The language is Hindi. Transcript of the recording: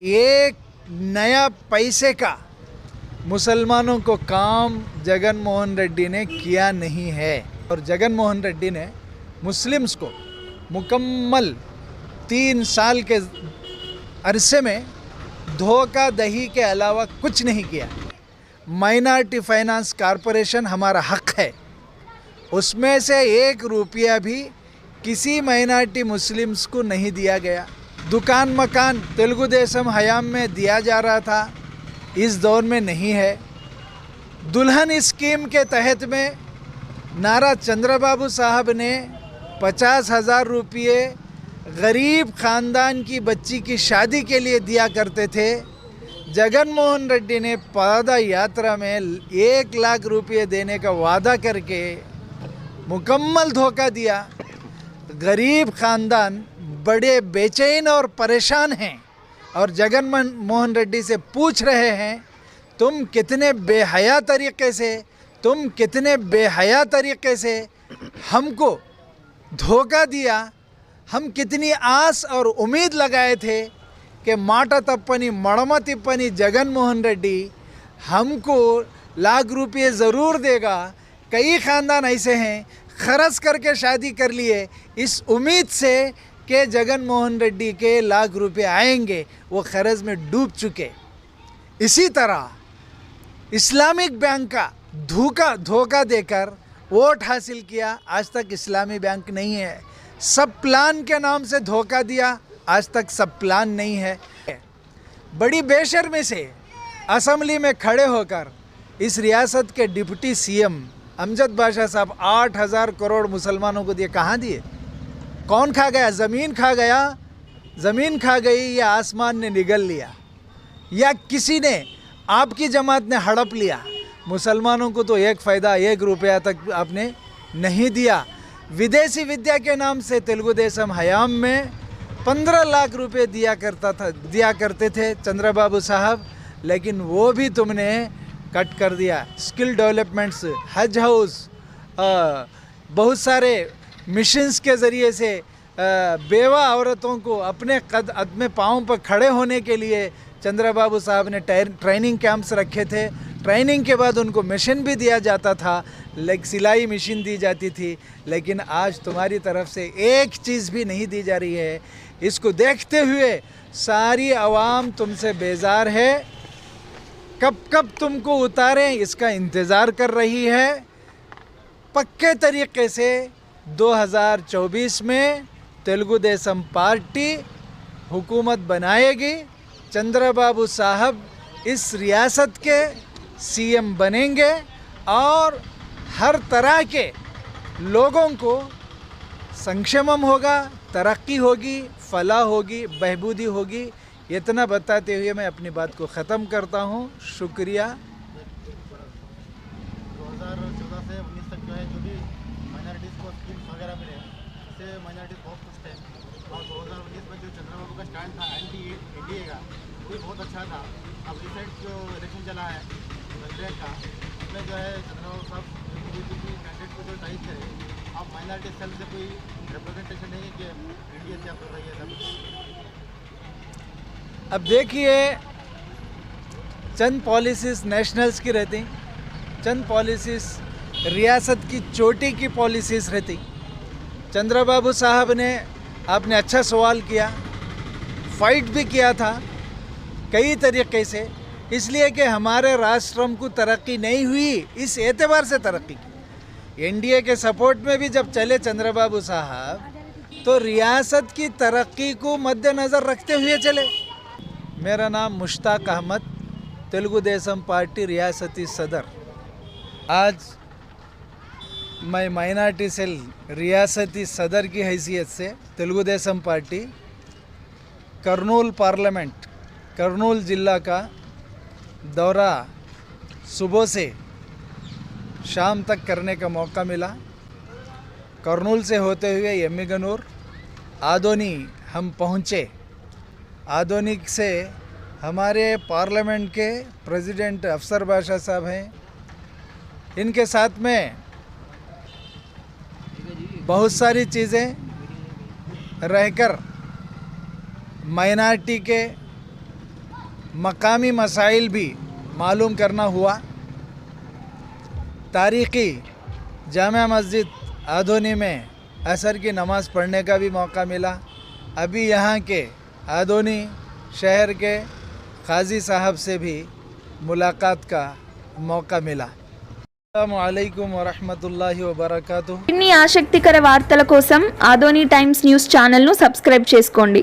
एक नया पैसे का मुसलमानों को काम जगन मोहन रेड्डी ने किया नहीं है। और जगन मोहन रेड्डी ने मुस्लिम्स को मुकम्मल 3 साल के अरसे में धोखा दही के अलावा कुछ नहीं किया। माइनॉरिटी फाइनेंस कॉरपोरेशन हमारा हक है, उसमें से 1 रुपया भी किसी माइनॉरिटी मुस्लिम्स को नहीं दिया गया। दुकान मकान तेलुगु देशम हयाम में दिया जा रहा था, इस दौर में नहीं है। दुल्हन स्कीम के तहत में नारा चंद्रबाबू साहब ने 50,000 रुपये गरीब ख़ानदान की बच्ची की शादी के लिए दिया करते थे। जगन मोहन रेड्डी ने पद यात्रा में 1 लाख रुपये देने का वादा करके मुकम्मल धोखा दिया। गरीब ख़ानदान बड़े बेचैन और परेशान हैं और जगन मोहन रेड्डी से पूछ रहे हैं, तुम कितने बेहया तरीके से हमको धोखा दिया। हम कितनी आस और उम्मीद लगाए थे कि माटा तप्पनी मड़मा तिप्पनी जगन मोहन रेड्डी हमको लाख रुपये ज़रूर देगा। कई ख़ानदान ऐसे हैं खर्च करके शादी कर लिए इस उम्मीद से कि जगन मोहन रेड्डी के लाख रुपए आएंगे, वो खर्च में डूब चुके। इसी तरह इस्लामिक बैंक का धोखा देकर वोट हासिल किया। आज तक इस्लामी बैंक नहीं है। सब प्लान के नाम से धोखा दिया, आज तक सब प्लान नहीं है। बड़ी बेशर्मी से असेंबली में खड़े होकर इस रियासत के डिप्टी सीएम अमजद बादशाह साहब 8,000 करोड़ मुसलमानों को दिए। कहाँ दिए? कौन खा गया? ज़मीन खा गया, ज़मीन खा गई या आसमान ने निगल लिया या किसी ने आपकी जमात ने हड़प लिया। मुसलमानों को तो 1 फ़ायदा 1 रुपया तक आपने नहीं दिया। विदेशी विद्या के नाम से तेलुगु देशम हयाम में 15 लाख रुपए दिया करते थे चंद्रबाबू साहब, लेकिन वो भी तुमने कट कर दिया। स्किल डेवलपमेंट्स, हज हाउस, बहुत सारे मिशंस के ज़रिए से बेवा औरतों को अपने पाँव पर खड़े होने के लिए चंद्रबाबू साहब ने ट्रेनिंग कैंप्स रखे थे। ट्रेनिंग के बाद उनको मशीन भी दिया जाता था, सिलाई मशीन दी जाती थी। लेकिन आज तुम्हारी तरफ से एक चीज़ भी नहीं दी जा रही है। इसको देखते हुए सारी आवाम तुमसे बेजार है। कब तुमको उतारें इसका इंतज़ार कर रही है। पक्के तरीके से 2024 में तेलुगु देशम पार्टी हुकूमत बनाएगी। चंद्रबाबू साहब इस रियासत के सीएम बनेंगे और हर तरह के लोगों को संक्षेमम होगा, तरक्की होगी, फलाह होगी, बहबूदी होगी। इतना बताते हुए मैं अपनी बात को ख़त्म करता हूँ। शुक्रिया। 2014 से 19 तक जो है जो भी माइनॉरिटीज़ को स्कीम्स वगैरह मिले उससे माइनॉरिटीज़ बहुत खुश थे। और 2019 में जो चंद्रबाबू का स्टैंड था एनडीए का, वो भी बहुत अच्छा था। अब रिसेंट जो इलेक्शन चला है प्रेसिडेंट का, उसमें जो है चंद्रबाबू साहब बीजेपी कैंडिडेट को जो टाइप करे, अब माइनॉरिटी सेल से कोई रिप्रेजेंटेशन नहीं है कि एनडीए से आप कर रही है सब। अब देखिए, चंद पॉलिसीज़ नेशनल्स की रहती, चंद पॉलिसीज़ रियासत की चोटी की पॉलिसीज़ रहती। चंद्रबाबू साहब ने आपने अच्छा सवाल किया, फाइट भी किया था कई तरीके से, इसलिए कि हमारे राष्ट्रम को तरक्की नहीं हुई, इस एतबार से तरक्की की। एनडीए के सपोर्ट में भी जब चले चंद्रबाबू साहब, तो रियासत की तरक्की को मद्देनज़र रखते हुए चले। मेरा नाम मुश्ताक अहमद, तेलुगु देशम पार्टी रियासती सदर। आज मैं माइनॉरिटी सेल रियासती सदर की हैसियत से तेलुगु देशम पार्टी कर्नूल पार्लियामेंट, कर्नूल ज़िला का दौरा सुबह से शाम तक करने का मौका मिला। कर्नूल से होते हुए यम्मीगनूर, आदोनी हम पहुँचे। आदोनी से हमारे पार्लियामेंट के प्रेसिडेंट अफसर बादशाह साहब हैं, इनके साथ में बहुत सारी चीज़ें रहकर माइनॉरिटी के मकामी मसाइल भी मालूम करना हुआ। तारीख़ी जामा मस्जिद आदोनी में असर की नमाज़ पढ़ने का भी मौका मिला। अभी यहाँ के आदोनी शहर के काजी साहब से भी मुलाकात का मौका मिला। अस्सलामु अलैकुम वरहमतुल्लाहि वबरकातुहू। ఇన్ని ఆసక్తికర వార్తల కోసం ఆదోని టైమ్స్ న్యూస్ ఛానల్ను సబ్స్క్రైబ్ చేసుకోండి.